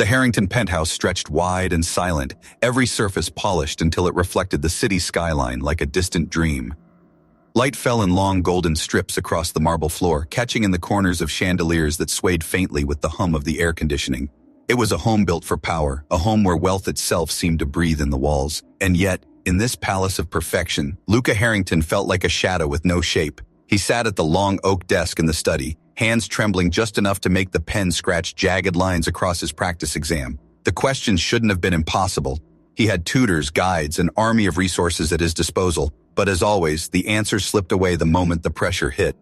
The Harrington penthouse stretched wide and silent, every surface polished until it reflected the city skyline like a distant dream. Light fell in long golden strips across the marble floor, catching in the corners of chandeliers that swayed faintly with the hum of the air conditioning. It was a home built for power, a home where wealth itself seemed to breathe in the walls. And yet, in this palace of perfection, Luca Harrington felt like a shadow with no shape. He sat at the long oak desk in the study, hands trembling just enough to make the pen scratch jagged lines across his practice exam. The questions shouldn't have been impossible. He had tutors, guides, an army of resources at his disposal, but as always, the answers slipped away the moment the pressure hit.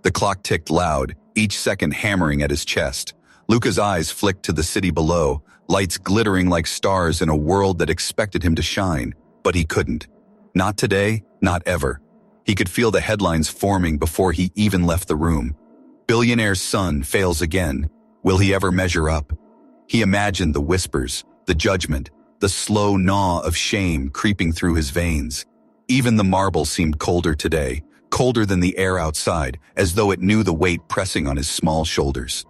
The clock ticked loud, each second hammering at his chest. Luca's eyes flicked to the city below, lights glittering like stars in a world that expected him to shine, but he couldn't. Not today, not ever. He could feel the headlines forming before he even left the room. Billionaire's son fails again. Will he ever measure up? He imagined the whispers, the judgment, the slow gnaw of shame creeping through his veins. Even the marble seemed colder today, colder than the air outside, as though it knew the weight pressing on his small shoulders.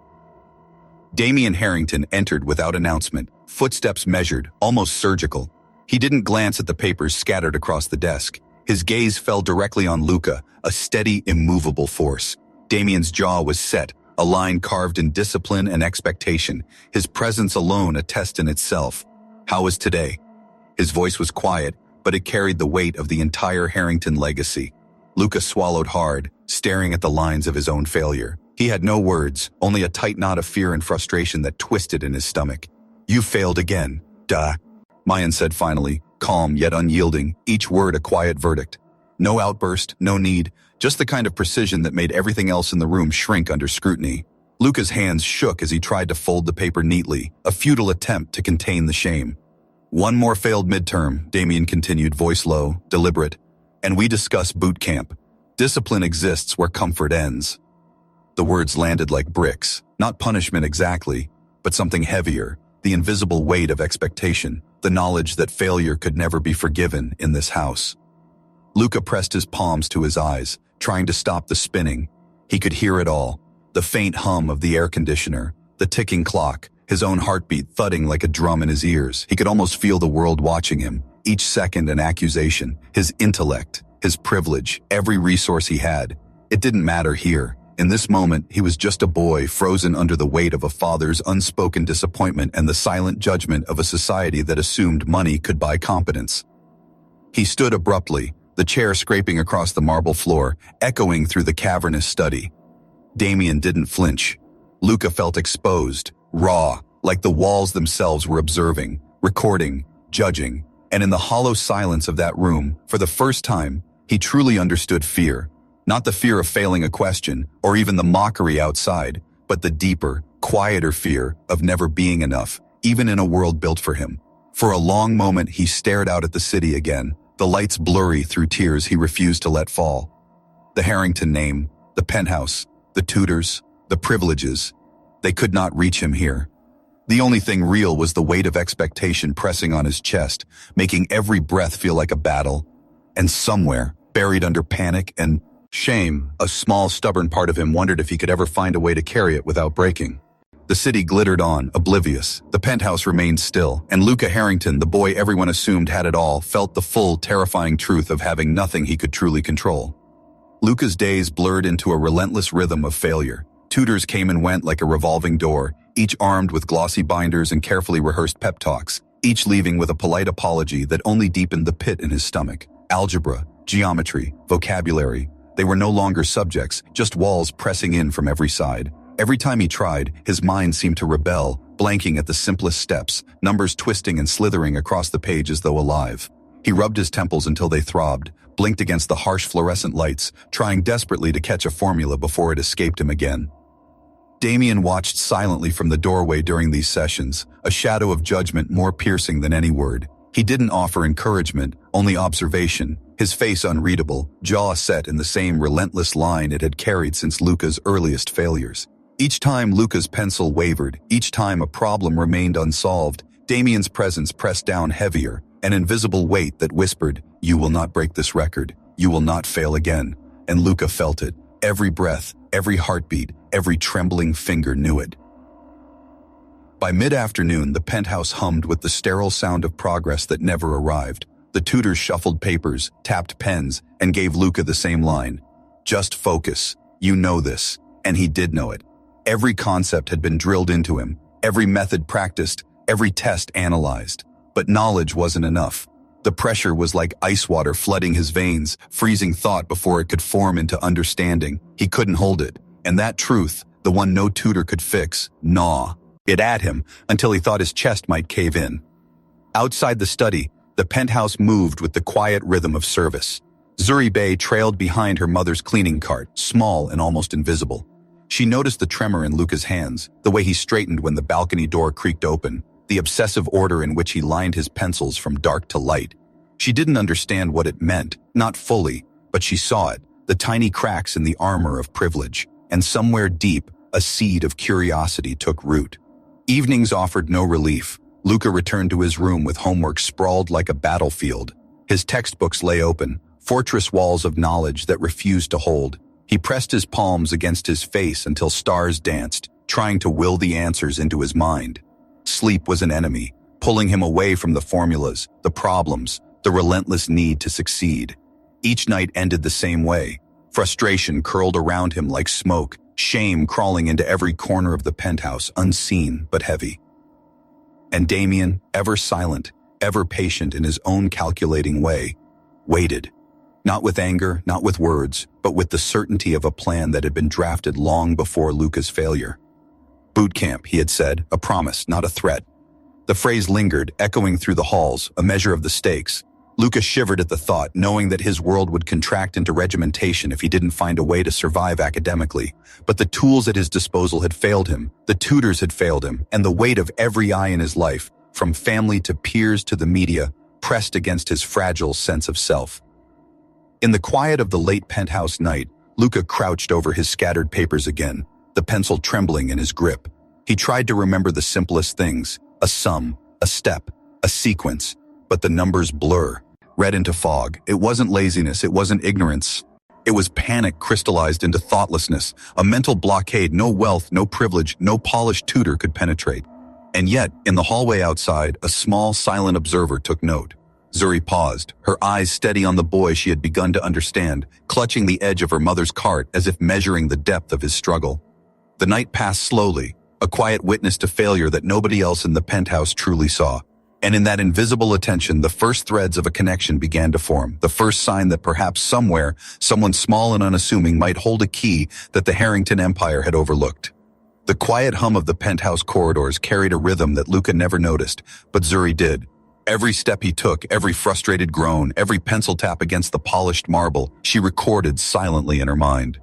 Damien Harrington entered without announcement, footsteps measured, almost surgical. He didn't glance at the papers scattered across the desk. His gaze fell directly on Luca, a steady, immovable force. Damien's jaw was set, a line carved in discipline and expectation, his presence alone a test in itself. How was today? His voice was quiet, but it carried the weight of the entire Harrington legacy. Luca swallowed hard, staring at the lines of his own failure. He had no words, only a tight knot of fear and frustration that twisted in his stomach. "You failed again, duh," Mayan said finally, calm yet unyielding, each word a quiet verdict. No outburst, no need, just the kind of precision that made everything else in the room shrink under scrutiny. Luca's hands shook as he tried to fold the paper neatly, a futile attempt to contain the shame. "One more failed midterm," Damien continued, voice low, deliberate, "and we discuss boot camp. Discipline exists where comfort ends." The words landed like bricks, not punishment exactly, but something heavier, the invisible weight of expectation, the knowledge that failure could never be forgiven in this house. Luca pressed his palms to his eyes, trying to stop the spinning. He could hear it all, the faint hum of the air conditioner, the ticking clock, his own heartbeat thudding like a drum in his ears. He could almost feel the world watching him, each second an accusation, his intellect, his privilege, every resource he had. It didn't matter here. In this moment, he was just a boy frozen under the weight of a father's unspoken disappointment and the silent judgment of a society that assumed money could buy competence. He stood abruptly, the chair scraping across the marble floor, echoing through the cavernous study. Damien didn't flinch. Luca felt exposed, raw, like the walls themselves were observing, recording, judging, and in the hollow silence of that room, for the first time, he truly understood fear. Not the fear of failing a question, or even the mockery outside, but the deeper, quieter fear of never being enough, even in a world built for him. For a long moment he stared out at the city again, the lights blurry through tears he refused to let fall. The Harrington name, the penthouse, the tutors, the privileges, they could not reach him here. The only thing real was the weight of expectation pressing on his chest, making every breath feel like a battle. And somewhere, buried under panic and shame, a small, stubborn part of him wondered if he could ever find a way to carry it without breaking. The city glittered on, oblivious. The penthouse remained still, and Luca Harrington, the boy everyone assumed had it all, felt the full, terrifying truth of having nothing he could truly control. Luca's days blurred into a relentless rhythm of failure. Tutors came and went like a revolving door, each armed with glossy binders and carefully rehearsed pep talks, each leaving with a polite apology that only deepened the pit in his stomach. Algebra, geometry, vocabulary, they were no longer subjects, just walls pressing in from every side. Every time he tried, his mind seemed to rebel, blanking at the simplest steps, numbers twisting and slithering across the page as though alive. He rubbed his temples until they throbbed, blinked against the harsh fluorescent lights, trying desperately to catch a formula before it escaped him again. Damien watched silently from the doorway during these sessions, a shadow of judgment more piercing than any word. He didn't offer encouragement, only observation, his face unreadable, jaw set in the same relentless line it had carried since Luca's earliest failures. Each time Luca's pencil wavered, each time a problem remained unsolved, Damien's presence pressed down heavier, an invisible weight that whispered, "You will not break this record, you will not fail again." And Luca felt it. Every breath, every heartbeat, every trembling finger knew it. By mid-afternoon, the penthouse hummed with the sterile sound of progress that never arrived. The tutors shuffled papers, tapped pens, and gave Luca the same line. Just focus. You know this. And he did know it. Every concept had been drilled into him, every method practiced, every test analyzed. But knowledge wasn't enough. The pressure was like ice water flooding his veins, freezing thought before it could form into understanding. He couldn't hold it. And that truth, the one no tutor could fix, gnaw it at him until he thought his chest might cave in. Outside the study, the penthouse moved with the quiet rhythm of service. Zuri Bay trailed behind her mother's cleaning cart, small and almost invisible. She noticed the tremor in Luca's hands, the way he straightened when the balcony door creaked open, the obsessive order in which he lined his pencils from dark to light. She didn't understand what it meant, not fully, but she saw it, the tiny cracks in the armor of privilege, and somewhere deep, a seed of curiosity took root. Evenings offered no relief. Luca returned to his room with homework sprawled like a battlefield. His textbooks lay open, fortress walls of knowledge that refused to hold. He pressed his palms against his face until stars danced, trying to will the answers into his mind. Sleep was an enemy, pulling him away from the formulas, the problems, the relentless need to succeed. Each night ended the same way. Frustration curled around him like smoke, shame crawling into every corner of the penthouse, unseen but heavy. And Damien, ever silent, ever patient in his own calculating way, waited. Not with anger, not with words, but with the certainty of a plan that had been drafted long before Luca's failure. Boot camp, he had said, a promise, not a threat. The phrase lingered, echoing through the halls, a measure of the stakes. Luca shivered at the thought, knowing that his world would contract into regimentation if he didn't find a way to survive academically. But the tools at his disposal had failed him, the tutors had failed him, and the weight of every eye in his life, from family to peers to the media, pressed against his fragile sense of self. In the quiet of the late penthouse night, Luca crouched over his scattered papers again, the pencil trembling in his grip. He tried to remember the simplest things, a sum, a step, a sequence, but the numbers blur, red into fog. It wasn't laziness, it wasn't ignorance. It was panic crystallized into thoughtlessness, a mental blockade no wealth, no privilege, no polished tutor could penetrate. And yet, in the hallway outside, a small, silent observer took note. Zuri paused, her eyes steady on the boy she had begun to understand, clutching the edge of her mother's cart as if measuring the depth of his struggle. The night passed slowly, a quiet witness to failure that nobody else in the penthouse truly saw. And in that invisible attention, the first threads of a connection began to form, the first sign that perhaps somewhere, someone small and unassuming might hold a key that the Harrington empire had overlooked. The quiet hum of the penthouse corridors carried a rhythm that Luca never noticed, but Zuri did. Every step he took, every frustrated groan, every pencil tap against the polished marble, she recorded silently in her mind.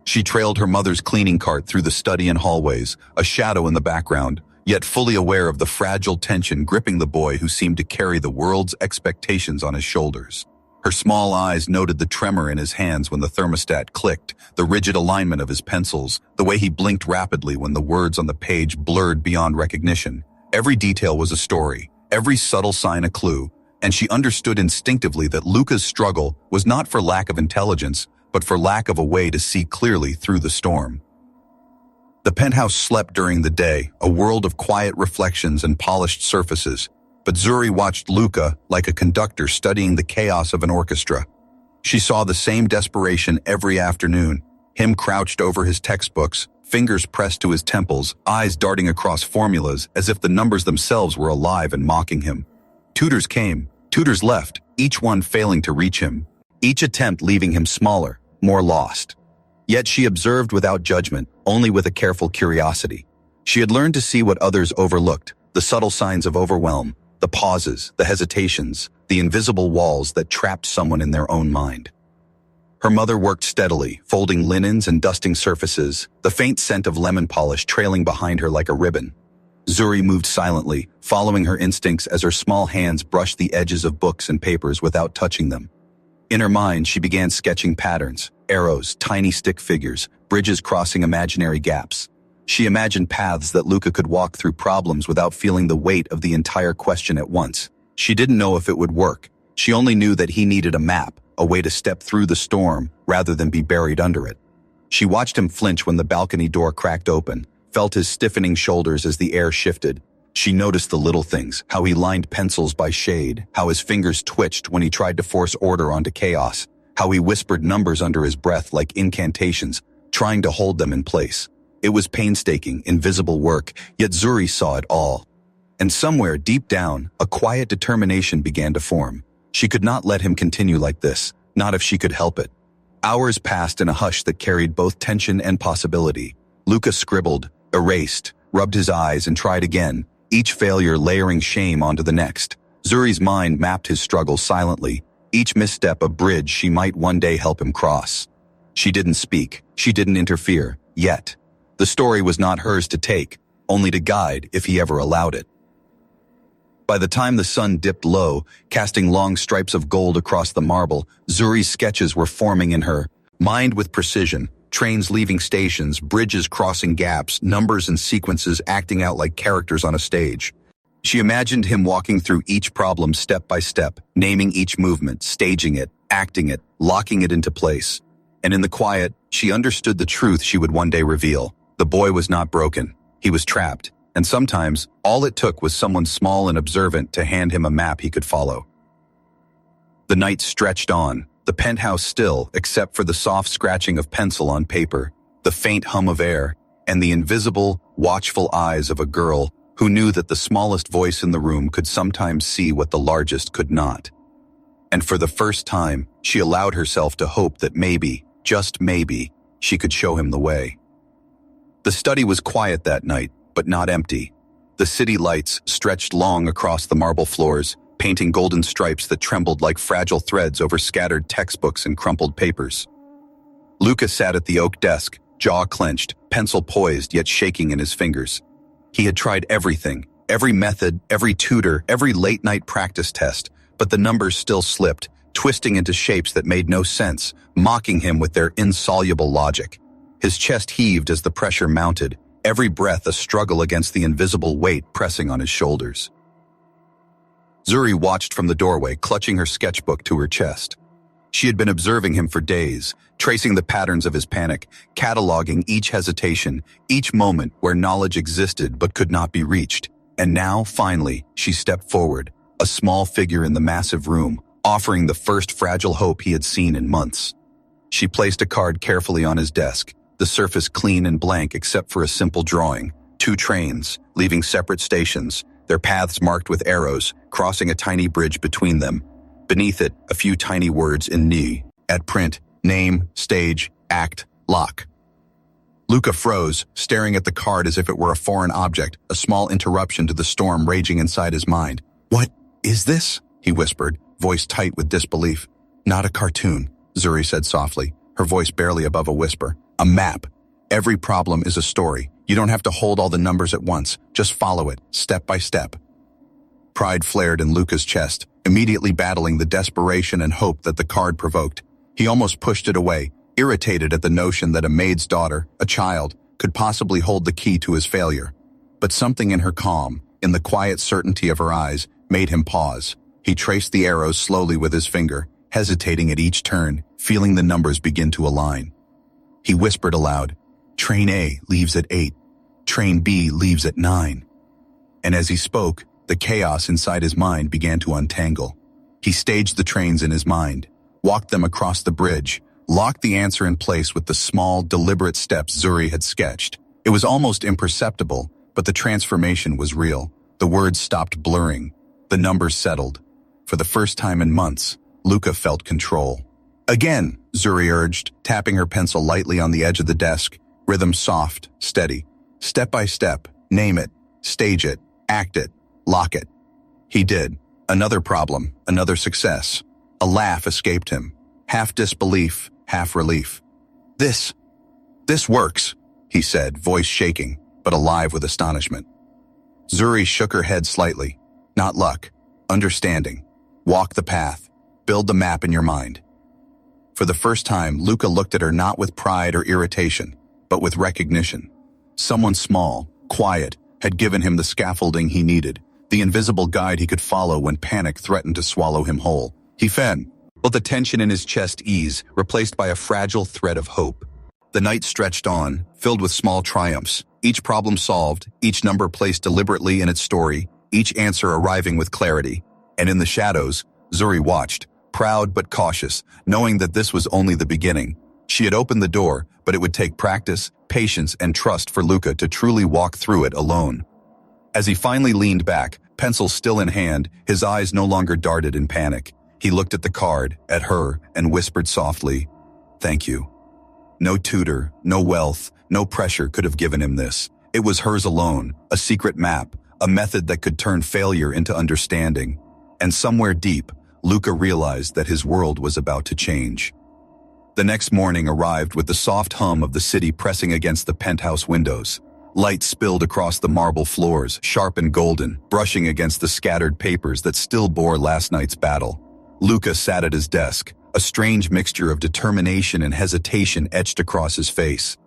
She trailed her mother's cleaning cart through the study and hallways, a shadow in the background, yet fully aware of the fragile tension gripping the boy who seemed to carry the world's expectations on his shoulders. Her small eyes noted the tremor in his hands when the thermostat clicked, the rigid alignment of his pencils, the way he blinked rapidly when the words on the page blurred beyond recognition. Every detail was a story, every subtle sign a clue, and she understood instinctively that Luca's struggle was not for lack of intelligence, but for lack of a way to see clearly through the storm. The penthouse slept during the day, a world of quiet reflections and polished surfaces, but Zuri watched Luca like a conductor studying the chaos of an orchestra. She saw the same desperation every afternoon, him crouched over his textbooks, fingers pressed to his temples, eyes darting across formulas as if the numbers themselves were alive and mocking him. Tutors came, tutors left, each one failing to reach him, each attempt leaving him smaller, more lost. Yet she observed without judgment, only with a careful curiosity. She had learned to see what others overlooked, the subtle signs of overwhelm, the pauses, the hesitations, the invisible walls that trapped someone in their own mind. Her mother worked steadily, folding linens and dusting surfaces, the faint scent of lemon polish trailing behind her like a ribbon. Zuri moved silently, following her instincts as her small hands brushed the edges of books and papers without touching them. In her mind, she began sketching patterns, arrows, tiny stick figures, bridges crossing imaginary gaps. She imagined paths that Luca could walk through problems without feeling the weight of the entire question at once. She didn't know if it would work. She only knew that he needed a map, a way to step through the storm rather than be buried under it. She watched him flinch when the balcony door cracked open, felt his stiffening shoulders as the air shifted. She noticed the little things, how he lined pencils by shade, how his fingers twitched when he tried to force order onto chaos, how he whispered numbers under his breath like incantations, trying to hold them in place. It was painstaking, invisible work, yet Zuri saw it all. And somewhere, deep down, a quiet determination began to form. She could not let him continue like this, not if she could help it. Hours passed in a hush that carried both tension and possibility. Luca scribbled, erased, rubbed his eyes and tried again, each failure layering shame onto the next. Zuri's mind mapped his struggles silently, each misstep a bridge she might one day help him cross. She didn't speak, she didn't interfere, yet. The story was not hers to take, only to guide if he ever allowed it. By the time the sun dipped low, casting long stripes of gold across the marble, Zuri's sketches were forming in her mind with precision, trains leaving stations, bridges crossing gaps, numbers and sequences acting out like characters on a stage. She imagined him walking through each problem step by step, naming each movement, staging it, acting it, locking it into place. And in the quiet, she understood the truth she would one day reveal. The boy was not broken. He was trapped. And sometimes, all it took was someone small and observant to hand him a map he could follow. The night stretched on, the penthouse still, except for the soft scratching of pencil on paper, the faint hum of air, and the invisible, watchful eyes of a girl who knew that the smallest voice in the room could sometimes see what the largest could not. And for the first time, she allowed herself to hope that maybe, just maybe, she could show him the way. The study was quiet that night, but not empty. The city lights stretched long across the marble floors, painting golden stripes that trembled like fragile threads over scattered textbooks and crumpled papers. Luca sat at the oak desk, jaw clenched, pencil poised yet shaking in his fingers. He had tried everything, every method, every tutor, every late-night practice test, but the numbers still slipped, twisting into shapes that made no sense, mocking him with their insoluble logic. His chest heaved as the pressure mounted, every breath a struggle against the invisible weight pressing on his shoulders. Zuri watched from the doorway, clutching her sketchbook to her chest. She had been observing him for days, tracing the patterns of his panic, cataloging each hesitation, each moment where knowledge existed but could not be reached. And now, finally, she stepped forward, a small figure in the massive room, offering the first fragile hope he had seen in months. She placed a card carefully on his desk, the surface clean and blank except for a simple drawing. 2 trains, leaving separate stations, their paths marked with arrows, crossing a tiny bridge between them. Beneath it, a few tiny words in Ni. At print, name, stage, act, lock. Luca froze, staring at the card as if it were a foreign object, a small interruption to the storm raging inside his mind. "What is this?" he whispered, voice tight with disbelief. "Not a cartoon," Zuri said softly, her voice barely above a whisper. "A map. Every problem is a story. You don't have to hold all the numbers at once. Just follow it, step by step." Pride flared in Luca's chest, immediately battling the desperation and hope that the card provoked. He almost pushed it away, irritated at the notion that a maid's daughter, a child, could possibly hold the key to his failure. But something in her calm, in the quiet certainty of her eyes, made him pause. He traced the arrows slowly with his finger, hesitating at each turn, feeling the numbers begin to align. He whispered aloud, "Train A leaves at 8. Train B leaves at 9. And as he spoke, the chaos inside his mind began to untangle. He staged the trains in his mind, walked them across the bridge, locked the answer in place with the small, deliberate steps Zuri had sketched. It was almost imperceptible, but the transformation was real. The words stopped blurring. The numbers settled. For the first time in months, Luca felt control. "Again," Zuri urged, tapping her pencil lightly on the edge of the desk, rhythm soft, steady. "Step by step, name it, stage it, act it, lock it." He did. Another problem, another success. A laugh escaped him, half disbelief, half relief. This works," he said, voice shaking, but alive with astonishment. Zuri shook her head slightly. "Not luck, understanding. Walk the path, build the map in your mind." For the first time, Luca looked at her not with pride or irritation, but with recognition. Someone small, quiet, had given him the scaffolding he needed, the invisible guide he could follow when panic threatened to swallow him whole. He felt the tension in his chest ease, replaced by a fragile thread of hope. The night stretched on, filled with small triumphs, each problem solved, each number placed deliberately in its story, each answer arriving with clarity. And in the shadows, Zuri watched, proud but cautious, knowing that this was only the beginning. She had opened the door, but it would take practice, patience, and trust for Luca to truly walk through it alone. As he finally leaned back, pencil still in hand, his eyes no longer darted in panic. He looked at the card, at her, and whispered softly, "Thank you." No tutor, no wealth, no pressure could have given him this. It was hers alone, a secret map, a method that could turn failure into understanding. And somewhere deep, Luca realized that his world was about to change. The next morning arrived with the soft hum of the city pressing against the penthouse windows. Light spilled across the marble floors, sharp and golden, brushing against the scattered papers that still bore last night's battle. Luca sat at his desk, a strange mixture of determination and hesitation etched across his face.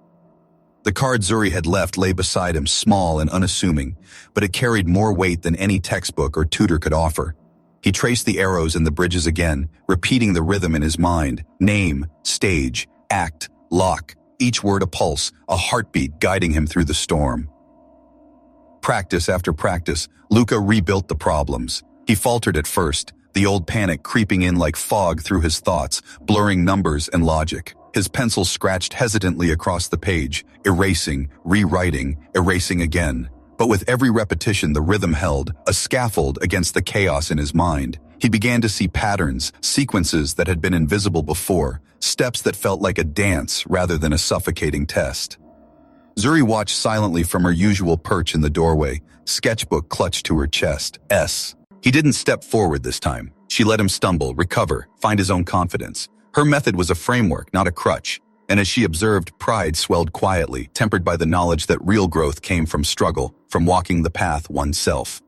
The card Zuri had left lay beside him, small and unassuming, but it carried more weight than any textbook or tutor could offer. He traced the arrows and the bridges again, repeating the rhythm in his mind: name, stage, act, lock, each word a pulse, a heartbeat guiding him through the storm. Practice after practice, Luca rebuilt the problems. He faltered at first, the old panic creeping in like fog through his thoughts, blurring numbers and logic. His pencil scratched hesitantly across the page, erasing, rewriting, erasing again. But with every repetition, the rhythm held, a scaffold against the chaos in his mind. He began to see patterns, sequences that had been invisible before, steps that felt like a dance rather than a suffocating test. Zuri watched silently from her usual perch in the doorway, sketchbook clutched to her chest. He didn't step forward this time. She let him stumble, recover, find his own confidence. Her method was a framework, not a crutch. And as she observed, pride swelled quietly, tempered by the knowledge that real growth came from struggle, from walking the path oneself.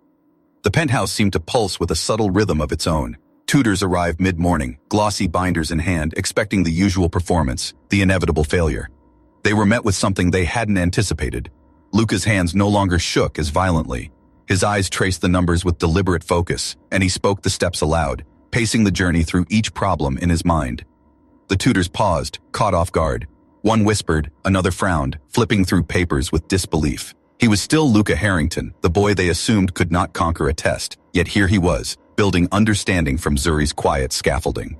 The penthouse seemed to pulse with a subtle rhythm of its own. Tutors arrived mid-morning, glossy binders in hand, expecting the usual performance, the inevitable failure. They were met with something they hadn't anticipated. Luca's hands no longer shook as violently. His eyes traced the numbers with deliberate focus, and he spoke the steps aloud, pacing the journey through each problem in his mind. The tutors paused, caught off guard. One whispered, another frowned, flipping through papers with disbelief. He was still Luca Harrington, the boy they assumed could not conquer a test, yet here he was, building understanding from Zuri's quiet scaffolding.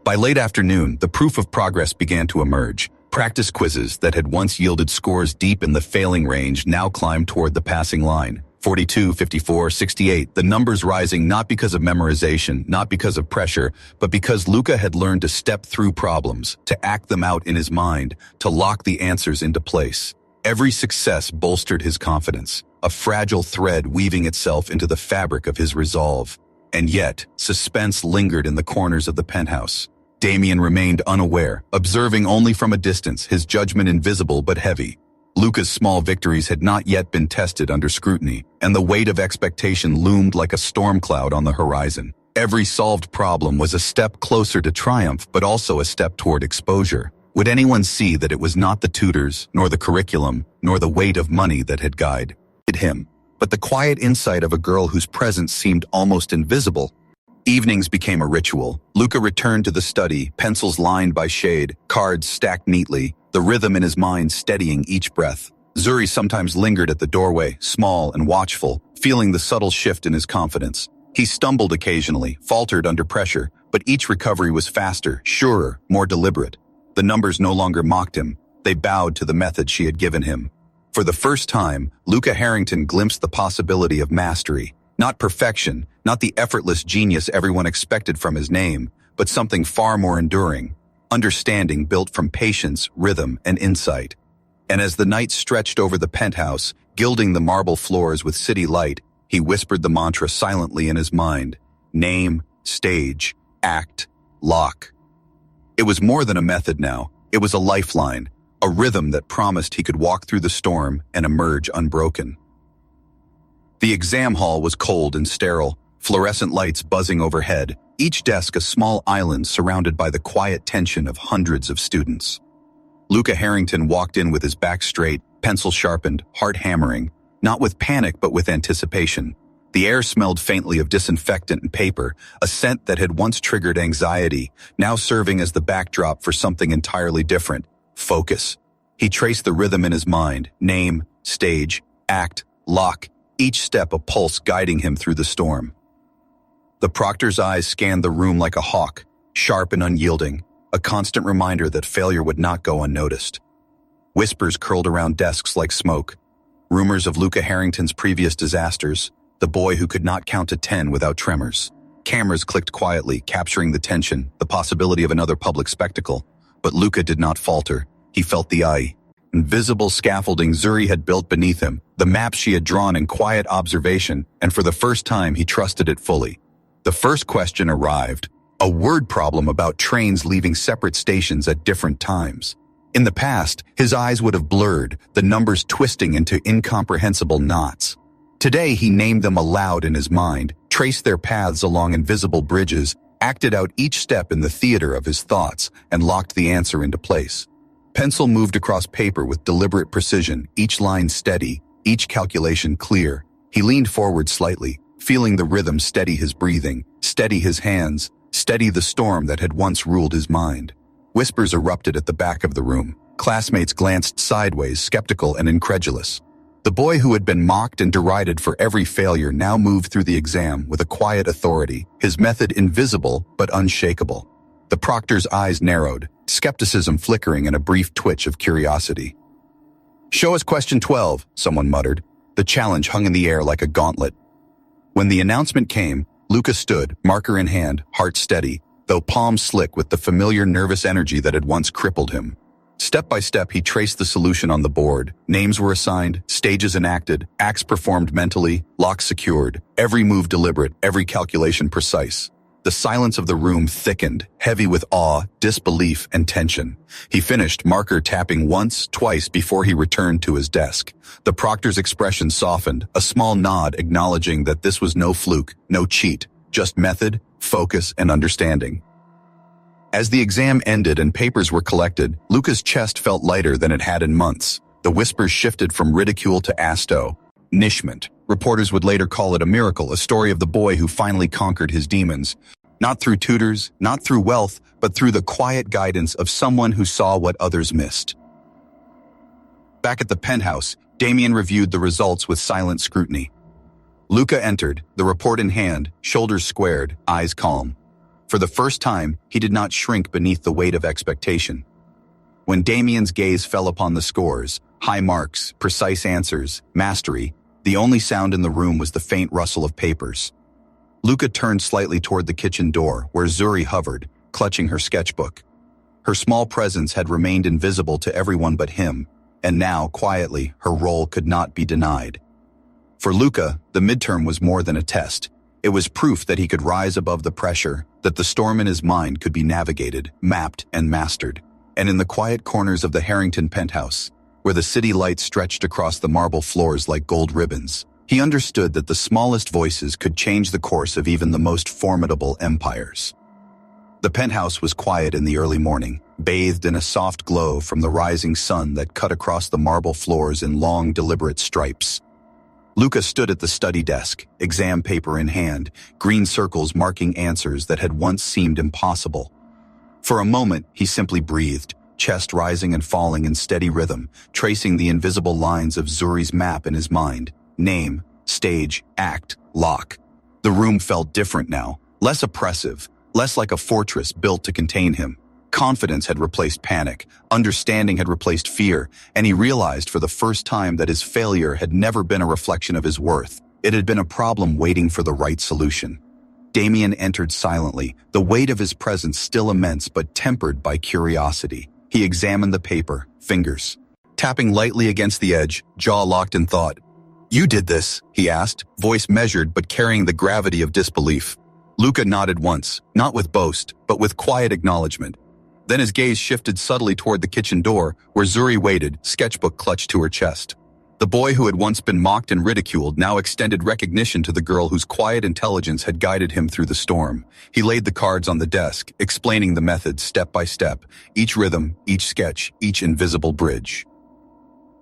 By late afternoon, the proof of progress began to emerge. Practice quizzes that had once yielded scores deep in the failing range now climbed toward the passing line. 42, 54, 68, the numbers rising not because of memorization, not because of pressure, but because Luca had learned to step through problems, to act them out in his mind, to lock the answers into place. Every success bolstered his confidence, a fragile thread weaving itself into the fabric of his resolve. And yet, suspense lingered in the corners of the penthouse. Damien remained unaware, observing only from a distance, his judgment invisible but heavy. Luca's small victories had not yet been tested under scrutiny, and the weight of expectation loomed like a storm cloud on the horizon. Every solved problem was a step closer to triumph, but also a step toward exposure. Would anyone see that it was not the tutors, nor the curriculum, nor the weight of money that had guided him, but the quiet insight of a girl whose presence seemed almost invisible? Evenings became a ritual. Luca returned to the study, pencils lined by shade, cards stacked neatly, the rhythm in his mind steadying each breath. Zuri sometimes lingered at the doorway, small and watchful, feeling the subtle shift in his confidence. He stumbled occasionally, faltered under pressure, but each recovery was faster, surer, more deliberate. The numbers no longer mocked him. They bowed to the method she had given him. For the first time, Luca Harrington glimpsed the possibility of mastery. Not perfection, not the effortless genius everyone expected from his name, but something far more enduring. Understanding built from patience, rhythm, and insight. And as the night stretched over the penthouse, gilding the marble floors with city light, he whispered the mantra silently in his mind. Name, stage, act, lock. It was more than a method now. It was a lifeline, a rhythm that promised he could walk through the storm and emerge unbroken. The exam hall was cold and sterile, fluorescent lights buzzing overhead, each desk a small island surrounded by the quiet tension of hundreds of students. Luca Harrington walked in with his back straight, pencil sharpened, heart hammering, not with panic but with anticipation. The air smelled faintly of disinfectant and paper, a scent that had once triggered anxiety, now serving as the backdrop for something entirely different. focus. He traced the rhythm in his mind, name, stage, act, lock, each step a pulse guiding him through the storm. The proctor's eyes scanned the room like a hawk, sharp and unyielding, a constant reminder that failure would not go unnoticed. Whispers curled around desks like smoke. Rumors of Luca Harrington's previous disasters, the boy who could not count to 10 without tremors. Cameras clicked quietly, capturing the tension, the possibility of another public spectacle. But Luca did not falter. He felt the invisible scaffolding Zuri had built beneath him, the map she had drawn in quiet observation, and for the first time he trusted it fully. The first question arrived, a word problem about trains leaving separate stations at different times. In the past, his eyes would have blurred, the numbers twisting into incomprehensible knots. Today he named them aloud in his mind, traced their paths along invisible bridges, acted out each step in the theater of his thoughts, and locked the answer into place. Pencil moved across paper with deliberate precision, each line steady, each calculation clear. He leaned forward slightly, feeling the rhythm steady his breathing, steady his hands, steady the storm that had once ruled his mind. Whispers erupted at the back of the room. Classmates glanced sideways, skeptical and incredulous. The boy who had been mocked and derided for every failure now moved through the exam with a quiet authority, his method invisible but unshakable. The proctor's eyes narrowed, skepticism flickering in a brief twitch of curiosity. "Show us question 12, someone muttered. The challenge hung in the air like a gauntlet. When the announcement came, Luca stood, marker in hand, heart steady, though palms slick with the familiar nervous energy that had once crippled him. Step by step, he traced the solution on the board. Names were assigned, stages enacted, acts performed mentally, locks secured, every move deliberate, every calculation precise. The silence of the room thickened, heavy with awe, disbelief, and tension. He finished, marker tapping once, twice before he returned to his desk. The proctor's expression softened, a small nod acknowledging that this was no fluke, no cheat, just method, focus, and understanding. As the exam ended and papers were collected, Luca's chest felt lighter than it had in months. The whispers shifted from ridicule to astonishment. Reporters would later call it a miracle, a story of the boy who finally conquered his demons. Not through tutors, not through wealth, but through the quiet guidance of someone who saw what others missed. Back at the penthouse, Damien reviewed the results with silent scrutiny. Luca entered, the report in hand, shoulders squared, eyes calm. For the first time, he did not shrink beneath the weight of expectation. When Damien's gaze fell upon the scores, high marks, precise answers, mastery, the only sound in the room was the faint rustle of papers. Luca turned slightly toward the kitchen door, where Zuri hovered, clutching her sketchbook. Her small presence had remained invisible to everyone but him, and now, quietly, her role could not be denied. For Luca, the midterm was more than a test. It was proof that he could rise above the pressure, that the storm in his mind could be navigated, mapped, and mastered. And in the quiet corners of the Harrington penthouse, where the city lights stretched across the marble floors like gold ribbons, he understood that the smallest voices could change the course of even the most formidable empires. The penthouse was quiet in the early morning, bathed in a soft glow from the rising sun that cut across the marble floors in long, deliberate stripes. Luca stood at the study desk, exam paper in hand, green circles marking answers that had once seemed impossible. For a moment, he simply breathed, chest rising and falling in steady rhythm, tracing the invisible lines of Zuri's map in his mind. Name, stage, act, lock. The room felt different now, less oppressive, less like a fortress built to contain him. Confidence had replaced panic, understanding had replaced fear, and he realized for the first time that his failure had never been a reflection of his worth. It had been a problem waiting for the right solution. Damien entered silently, the weight of his presence still immense but tempered by curiosity. He examined the paper, fingers tapping lightly against the edge, jaw locked in thought. "You did this?" he asked, voice measured but carrying the gravity of disbelief. Luca nodded once, not with boast, but with quiet acknowledgement. Then his gaze shifted subtly toward the kitchen door, where Zuri waited, sketchbook clutched to her chest. The boy who had once been mocked and ridiculed now extended recognition to the girl whose quiet intelligence had guided him through the storm. He laid the cards on the desk, explaining the method step by step, each rhythm, each sketch, each invisible bridge.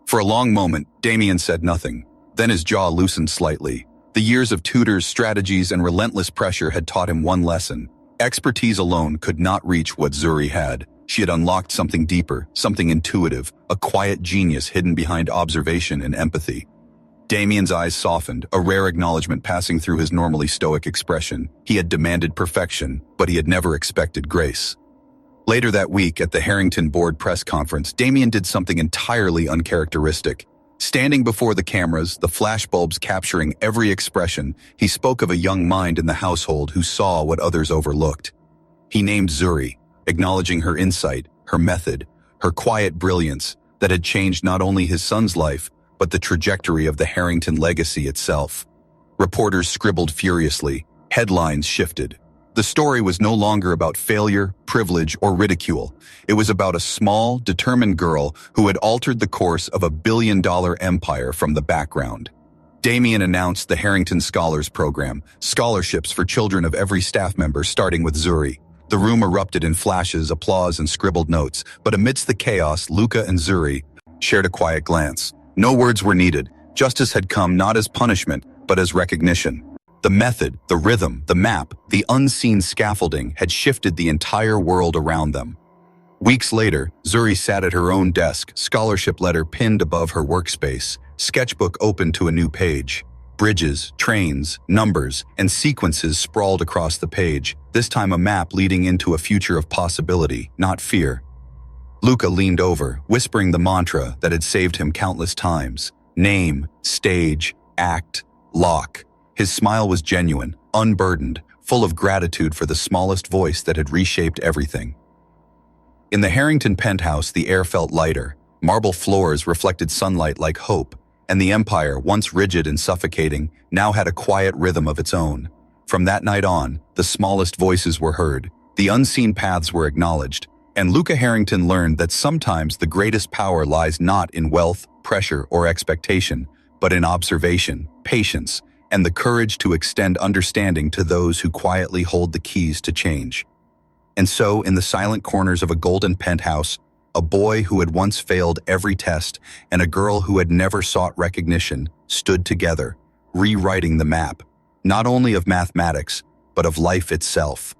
For a long moment, Damien said nothing. Then his jaw loosened slightly. The years of tutors, strategies, and relentless pressure had taught him one lesson. Expertise alone could not reach what Zuri had. She had unlocked something deeper, something intuitive, a quiet genius hidden behind observation and empathy. Damien's eyes softened, a rare acknowledgement passing through his normally stoic expression. He had demanded perfection, but he had never expected grace. Later that week, at the Harrington board press conference, Damien did something entirely uncharacteristic. Standing before the cameras, the flashbulbs capturing every expression, he spoke of a young mind in the household who saw what others overlooked. He named Zuri, acknowledging her insight, her method, her quiet brilliance that had changed not only his son's life, but the trajectory of the Harrington legacy itself. Reporters scribbled furiously, headlines shifted. The story was no longer about failure, privilege, or ridicule. It was about a small, determined girl who had altered the course of a billion-dollar empire from the background. Damien announced the Harrington Scholars Program, scholarships for children of every staff member starting with Zuri. The room erupted in flashes, applause, and scribbled notes, but amidst the chaos, Luca and Zuri shared a quiet glance. No words were needed. Justice had come not as punishment, but as recognition. The method, the rhythm, the map, the unseen scaffolding had shifted the entire world around them. Weeks later, Zuri sat at her own desk, scholarship letter pinned above her workspace, sketchbook open to a new page. Bridges, trains, numbers, and sequences sprawled across the page, this time a map leading into a future of possibility, not fear. Luca leaned over, whispering the mantra that had saved him countless times. Name, stage, act, lock. His smile was genuine, unburdened, full of gratitude for the smallest voice that had reshaped everything. In the Harrington penthouse, the air felt lighter. Marble floors reflected sunlight like hope, and the empire, once rigid and suffocating, now had a quiet rhythm of its own. From that night on, the smallest voices were heard, the unseen paths were acknowledged, and Luca Harrington learned that sometimes the greatest power lies not in wealth, pressure, or expectation, but in observation, patience, and the courage to extend understanding to those who quietly hold the keys to change. And so, in the silent corners of a golden penthouse, a boy who had once failed every test and a girl who had never sought recognition stood together, rewriting the map, not only of mathematics, but of life itself.